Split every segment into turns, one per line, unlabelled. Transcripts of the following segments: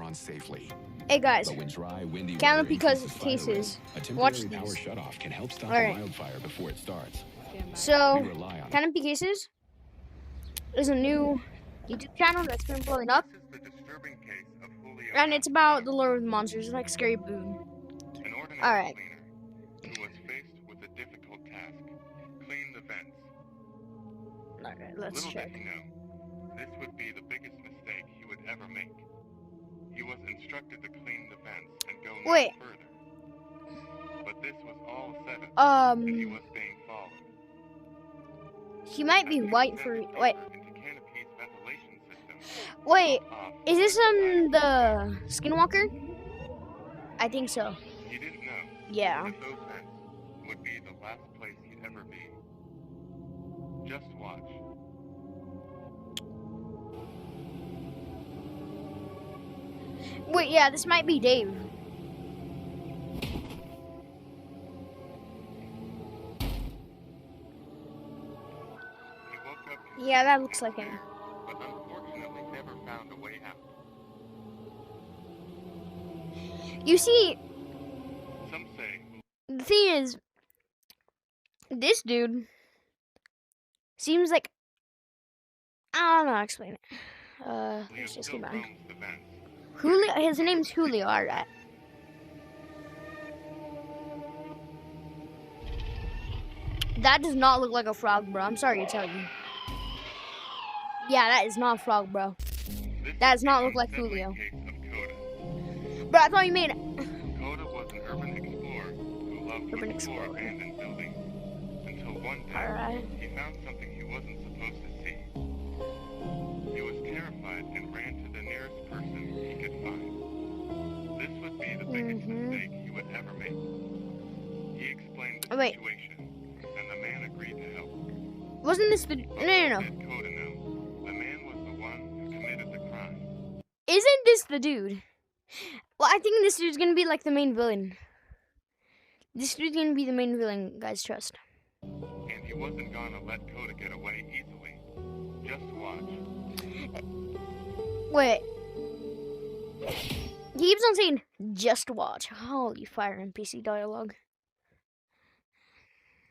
on safely.
Hey guys,
But when dry, windy
canopy
weather increases
cases.
fire rate, a
Watch
temporary power
these.
shutoff can help stop
All right.
a wildfire before it starts.
So,
We rely on
canopy cases is a new YouTube channel that's been blowing up,
This is the disturbing case of Julio,
and it's about the Lord of the Monsters. It's like Scary Boone.
an ordinary
All right.
cleaner who was faced with a difficult task: clean the vents.
All right, let's
Little
check.
did he know, this would be the biggest mistake he would ever make. He was instructed to clean the vents and go no
Wait.
further. But this was all set up, and he was being followed.
He might be white for
Into
wait.
Canopy's ventilation system.
Wait,
Off.
is this the Skinwalker? I think so.
He didn't know
Yeah.
that those vents would be the last place he'd ever be. Just watch.
Wait, yeah, this might be Dave.
He woke up
Yeah, that looks like him.
but unfortunately never found a way out.
You see,
Some say
the thing is, this dude seems like, I don't know how to explain it.
Julio
Let's just
still
go back.
roams the vents.
Julio, his name's Julio, alright. That does not look like a frog, bro. I'm sorry to tell you. Yeah, that is not a frog, bro.
This
That
is
does not
the
look like
unsettling
Julio.
case of Coda.
Bro, I thought you made it.
Coda was an urban explorer who loved to
Urban
explore
explorer.
abandoned buildings. Until one day,
Alright.
he found something he wasn't supposed to see. He was terrified and ran to the nearest person he could find. This would be the biggest mistake he would ever make. He explained the
Wait.
situation, and the man agreed to help.
Wasn't this the... No,
But
no,
little
no.
did Coda know, the man was the one who committed the crime.
Isn't this the dude? Well, I think this dude's gonna be like the main villain. This dude's gonna be the main villain, guys, trust.
And he wasn't gonna let Coda get away easily. Just watch.
Wait. He keeps on saying, just watch. Holy fire NPC dialogue.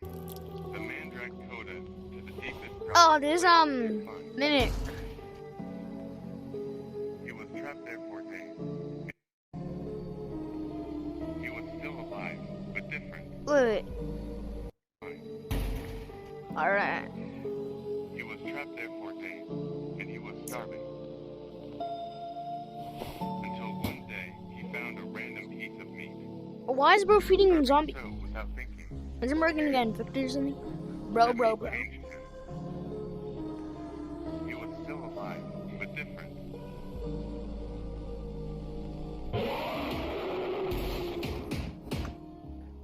The man dragged Coda to the deepest
Oh, there's,
place he could find.
minute.
He was trapped there for days. He was still alive, but different.
Wait. Alright.
He was trapped there for days, and he was starving. Until one day, he found a random piece of meat.
Why is bro feeding him zombie?
So, without thinking,
Isn't bro gonna get infected or something? Bro,
the
bro,
meat
bro.
changed him. He was still alive, but different.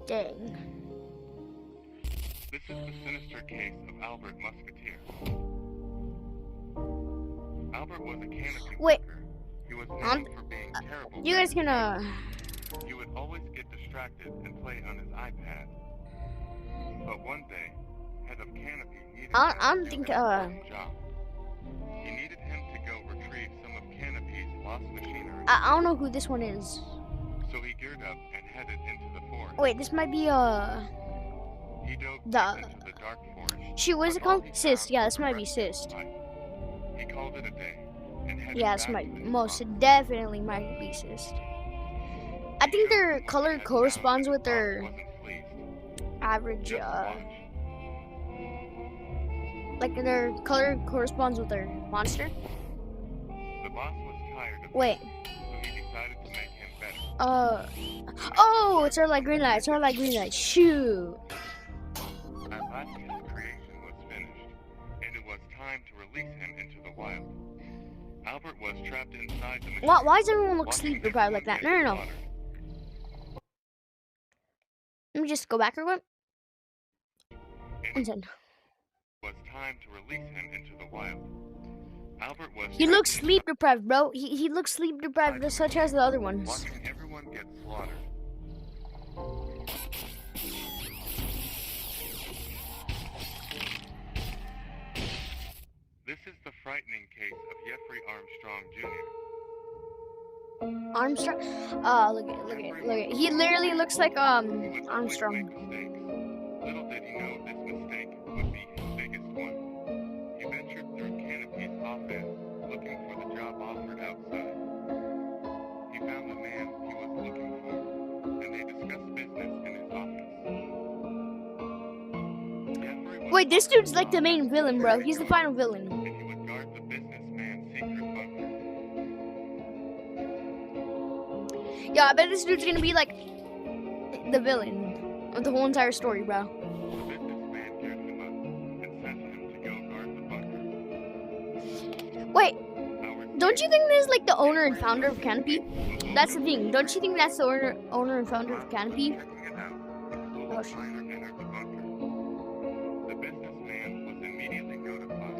Dang.
This is the sinister case of Albert Musketeer. Albert was a canopy
Wait.
worker. He was
Um,
known for being terrible.
You guys can,
He would always get distracted and play on his iPad. But one day, head of Canopy needed
I
him
don't
to
think,
do an important job. He needed him to go retrieve some of Canopy's lost machinery.
I don't know who this one is.
So he geared up and headed into the forest.
Wait, this might be,
He dove
the-
deep into the dark forest.
shoot, what is it
but all
called?
he
Cyst.
found
Yeah,
was
this might
a
be
restless
cyst.
life. He called it a day and headed
Yeah, this
back
might
to his
most
farm.
definitely might be cyst. I think their color corresponds with their average,
Just watch.
like their color corresponds with their monster.
The boss was tired of
Wait,
him, so he decided to make him better.
oh, it's our like green light. It's our like green light. Shoot.
At last his creation was finished, and it was time to release him into the wild. Albert was trapped inside the machine.
Why does everyone look
watching
sleep deprived like
everyone
that? No,
get
no, no.
slaughtered.
Let me just go back real quick.
And
One
it
second.
was time to release him into the wild. Albert was
He
trapped
looks sleep deprived, bro. He looks sleep deprived just such as the other ones.
watching everyone get slaughtered. This is the frightening case of Jeffrey Armstrong Jr.
Armstrong. Look at. He literally looks like
He would always make
Armstrong.
mistakes. Little did he know this mistake would be his biggest one. He ventured through Canopy's office looking for the job offered outside. He found the man he was looking for, and they discussed business in his office. Jeffrey was
Wait, this dude's like the
office
main villain, bro. He's the final villain.
and he would guard the businessman's secret bunker.
Yeah, I bet this dude's gonna be like the villain of the whole entire story, bro.
The businessman geared him up and sent him to go guard the bunker.
Wait,
Hours
don't you think this is like the owner and
later,
founder of Canopy? That's the thing. Don't you think that's the owner and founder of Canopy?
checking it out, a
Oh,
close
shit.
miner entered the bunker. The businessman was immediately notified.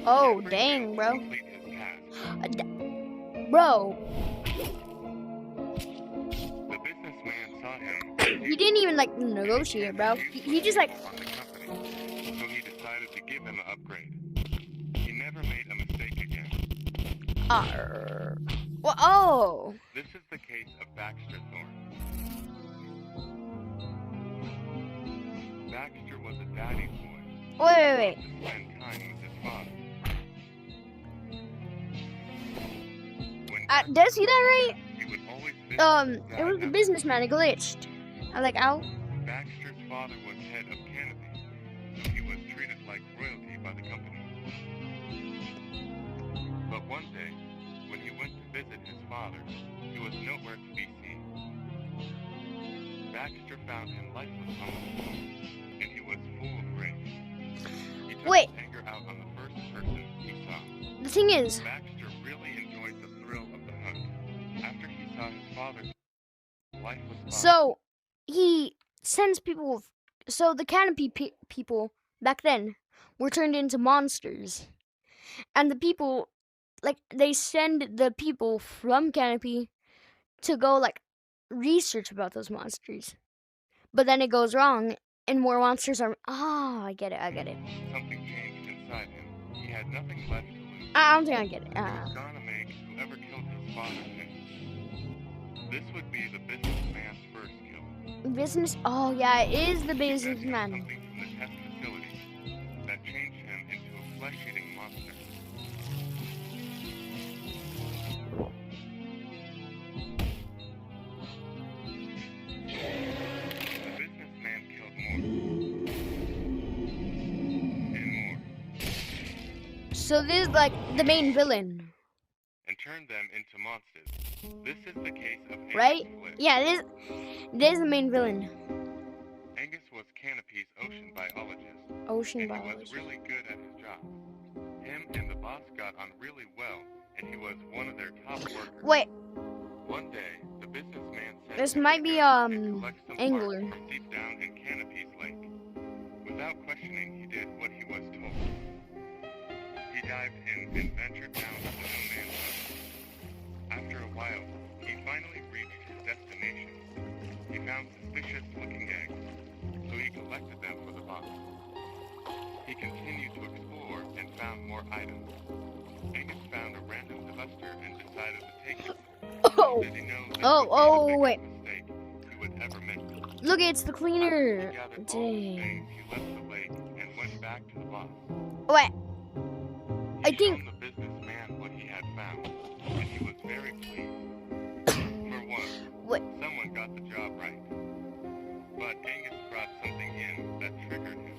Oh,
Jeffrey
dang,
failed to
bro.
complete his task.
Bro,
The businessman saw him.
he didn't even like negotiate, bro. He just like,
on the company, so he decided to give him an upgrade. He never made a mistake again.
well, oh,
This is the case of Baxter Thorne. Baxter was a daddy boy.
wait.
To spend time with his father. When Baxter
Did I see that right?
he would always visit his
It was the
dad
businessman. It glitched. I like out.
Baxter's father was head of Canopy, so he was treated like royalty by the company. But one day, when he went to visit his father, he was nowhere to be seen. Baxter found him lifeless on the floor, and he was full of rage. He took
Wait.
his anger out on the first person he saw.
The thing is,
Baxter really enjoyed the thrill of the hunt. After he saw his father's lifeless body,
so he sends people. So the Canopy people back then were turned into monsters, and the people, like, they send the people from Canopy to go like research about those monsters. But then it goes wrong, and more monsters are. Ah, I get it.
something changed inside him. He had nothing left to lose.
I don't think I get it.
He was gonna make whoever killed his father pay. This would be the businessman's first kill.
Business. Oh yeah, it is the
He then had
businessman.
something from the test facility that changed him into a flesh-eating monster. The businessman killed more. And more.
So this is like the main villain,
And turned them into monsters. This is the case of Angus
right?
Flint.
Yeah, this is the main villain.
Angus was Canopy's ocean biologist,
Ocean
and he was
biologist.
really good at his job. Him and the boss got on really well, and he was one of their top workers.
Wait,
One day, the businessman sent
this
him
might
to
be
go and collect some
Angler.
parts from deep down in Canopy's lake. Without questioning, he did what he was told. He dived in and ventured down to the no man's land. After a while, he finally reached his destination. He found suspicious-looking eggs, so he collected them for the box. He continued to explore and found more items. Angus found a random cluster and decided to take it.
Oh,
Did he know this
Oh,
would be the biggest
wait.
mistake he would ever make?
look, it's the
He
cleaner.
gathered all the
Dang.
things, he left the lake and went back to the boss.
Wait,
He
I think-
showed the businessman what he had found, and he was very pleased. For once,
Wait.
someone got the job right. But Angus brought something in that triggered him.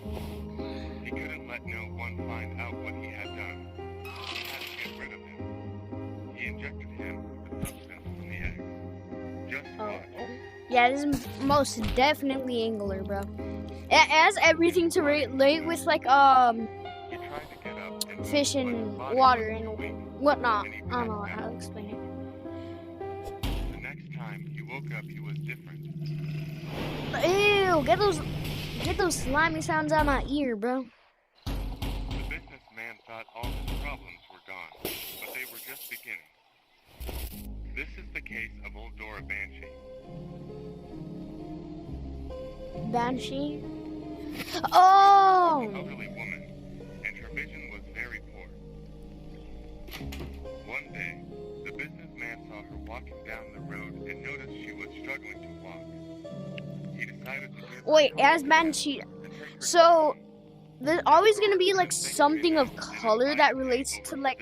He couldn't let no one find out what he had done. He had to get rid of him. He injected him with the substance from the egg. Just
Oh,
watch.
yeah, this is most definitely Angler, bro. It has everything to relate with like
He tried to get up and
fish
move, but
and
his body
water
was
and
too weak.
whatnot.
And he
I don't know
passed
how
out.
to explain it.
The next time he woke up, he was different.
Ew, get those slimy sounds out of my ear, bro.
The businessman thought all his problems were gone, but they were just beginning. This is the case of old Dora Banshee.
Banshee.
An
Oh,
elderly woman, and her vision was very saw her walking down the road and noticed she was struggling to walk. He decided to give
Wait,
her
as Banshee. So there's always gonna be like something of color that relates to like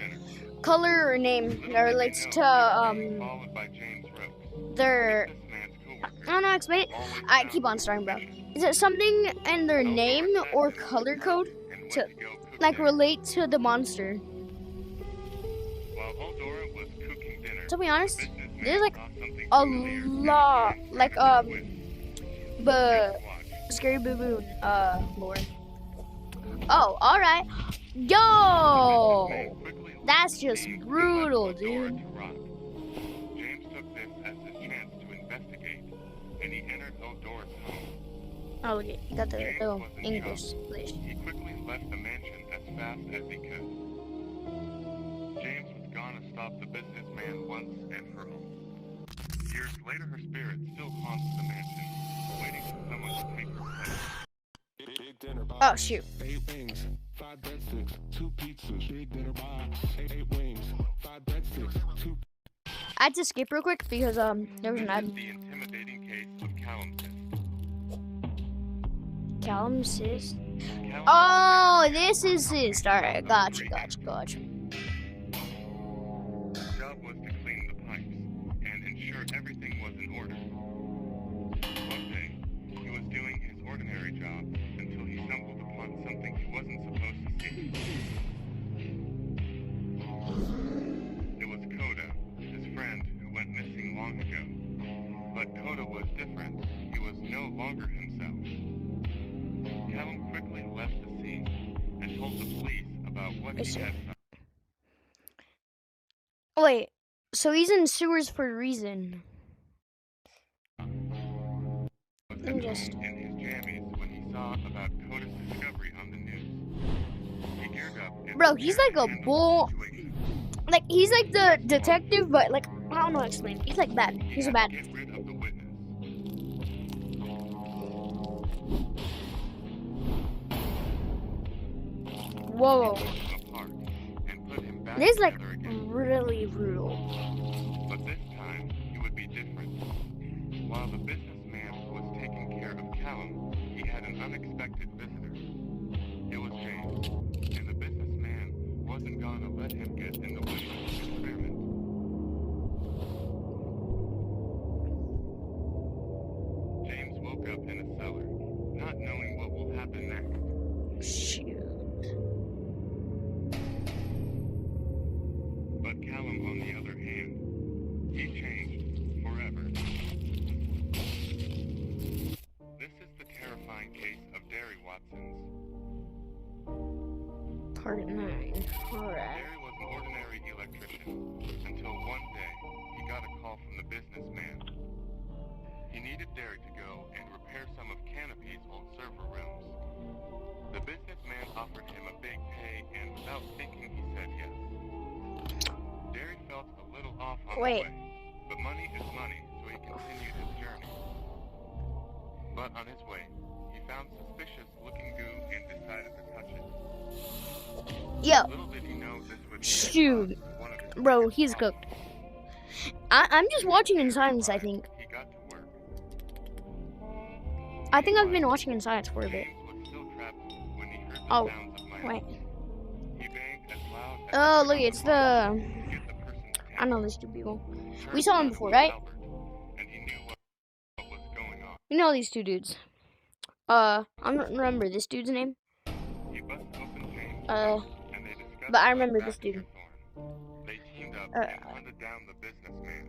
color or name that relates to
followed by James Rose,
their.
businessman's coworker.
I don't know. Explain. I keep on starting, bro. Is it something in their name or color code to like relate to the monster?
While Eldora was cooking dinner,
To be honest,
businessman
there's like
saw something
a
familiar
lot,
and
like
started to twist.
but
Just watch.
Scary Baboon, lore. Oh, all right. Yo,
Businessman quickly left
that's
the
just
scene and
brutal,
left Eldora
dude.
to rot. James took this as his chance to investigate, and he entered Eldora's home.
Oh, look, you got the little English.
He quickly left the mansion as fast as he could. James was gonna stop the businessman once and for all. Years later, her spirit still haunts the mansion, waiting for someone to take her place.
Big dinner by
Oh shoot.
8 wings, 5 breadsticks, 2 pizzas. Big dinner by 8 wings, 5 breadsticks, 2.
I had to skip real quick because there was
This
an
is
ad.
the intimidating case of Callum Cyst.
Callum Cyst.
Callum
Oh, this is Cyst. All right, gotcha.
His job was to clean the pipes and ensure everything was in order. One day, he was doing his ordinary job until he stumbled upon something he wasn't supposed to see. It was Coda, his friend who went missing long ago. But Coda was different. He was no longer himself. Callum quickly left the scene and told the police about what he had found.
Wait, so he's in sewers for a reason.
Was
Let me
at
just-
home in his jammies when he saw about Coda's discovery on the news. He geared up and
Bro, he's
prepared
like
to
a
handle
bull.
the situation.
Like he's like the detective, but like I don't know how to explain. He's like bad.
He
He's a
had
bad.
to get rid of the witness.
Whoa,
He took him apart and put him back
this is like
together again.
really brutal.
But this time, he would be different. While the businessman was taking care of Callum, he had an unexpected visitor. It was James, and the businessman wasn't gonna let him get in the way of his experiment. James woke up in a cellar, not knowing what will happen next.
Shoot.
But Callum, on the other hand, he changed forever. This is the terrifying case of Derry Watsons.
Part 9. Alright.
Derry was an ordinary electrician until one day he got a call from the businessman. He needed Derry to go and repair some of Canopy's old server rooms. The businessman offered him a big pay, and without thinking, he said yes. Derry felt a little off on
Wait.
the way, but money is money, so he continued his journey. But on his way, he found suspicious-looking goo and decided to touch it.
Yo,
Little did he know this would be
shoot.
one of his
Bro,
biggest
he's
problems.
cooked. I'm just watching in silence, I think.
He got to work.
I think I've been watching in silence for a bit.
James was still trapped when he heard the
Oh,
sounds of my
wait.
He banged as loud as
Oh,
he
look,
could
it's
on
the.
to get the person's
I know these two people.
attention.
We saw him
Turns
before,
out it
right?
was Albert, and he knew what was going on.
You know these two dudes. I don't remember this dude's name.
He busted open James'
Uh,
and they discussed
but I
about
remember this
backing
dude.
a thorn. They teamed up
Uh,
and hunted down the businessman.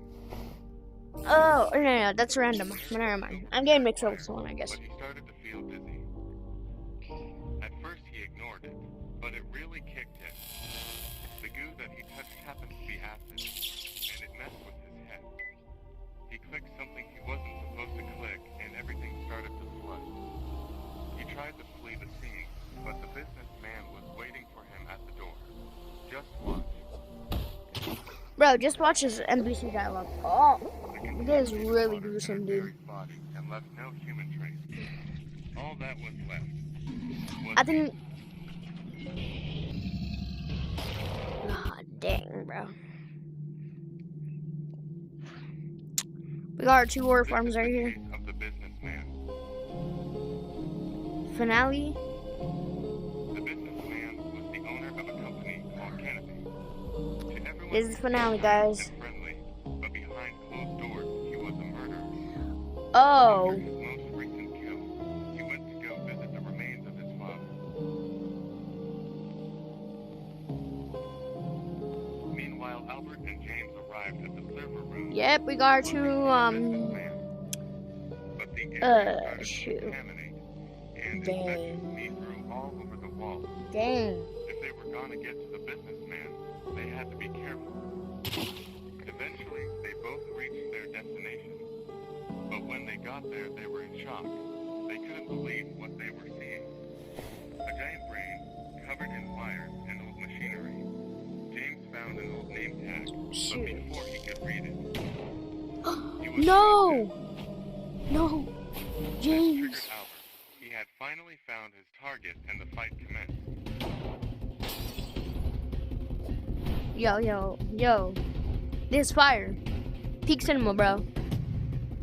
Oh, no, that's random. Never mind. I'm getting mixed up with someone, I guess.
But he started to feel dizzy. At first he ignored it, but it really kicked in. The goo that he touched happened to be acid, and it messed with his head. He clicked something he wasn't supposed to click, and everything started to flood. He tried to flee the scene, but the businessman was waiting for him at the door. Just watch.
Bro, just watch this NPC dialogue. Oh,
The
this is
contaminated
really
water
gruesome,
entered
dude.
Derry's body and left no human trace. All that was left was
I think. God dang, bro. We got our 2 horror
This
farms
is
right
the
here.
case of the businessman.
Finale.
The businessman was the owner of a company called Canopy. To everyone,
This is the finale,
he was
guys.
nice and friendly, but behind closed doors, he was a murderer.
Oh.
After his most recent kill, he went to go visit the remains of his father. Meanwhile, Albert and James arrived at the server room.
Yep, we got our 2
businessman. But the area started to
shoot.
contaminate, and
Dang.
infected meat grew all over the walls.
Dang.
If they were gonna get to the businessman, they had to be careful. Eventually, they both reached their destination. But when they got there, they were in shock. They couldn't believe what they were seeing. A giant brain, covered in wires and old machinery. James found an old name tag, but
Shoot.
before he could read it, he was
No. No.
This triggered
James.
Albert. He had finally found his target, and the fight commenced.
Yo. This fire. Peak cinema, bro.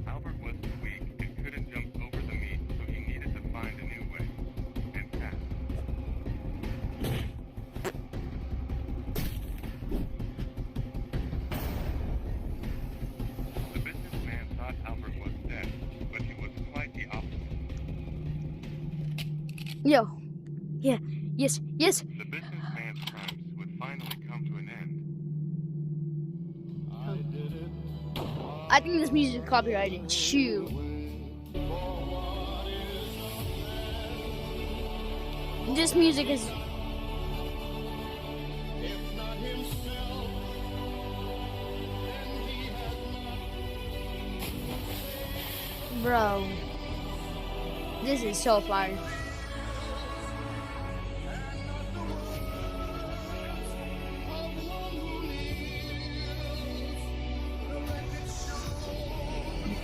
Albert was weak and couldn't jump over the meat, so he needed to find a new way, and fast. The businessman thought Albert was dead, but he was quite the opposite.
Yo. Yeah. Yes.
The businessman's crimes would finally come to an end.
I think this music is copyrighted. Shoot. This music is. Bro. This is so fire.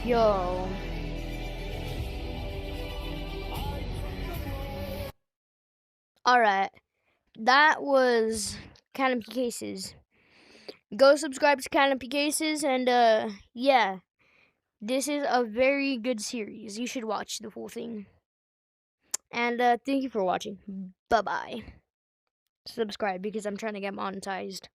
Yo. Alright. That was Canopy Cases. Go subscribe to Canopy Cases and yeah. This is a very good series. You should watch the whole thing. And thank you for watching. Bye-bye. Subscribe because I'm trying to get monetized.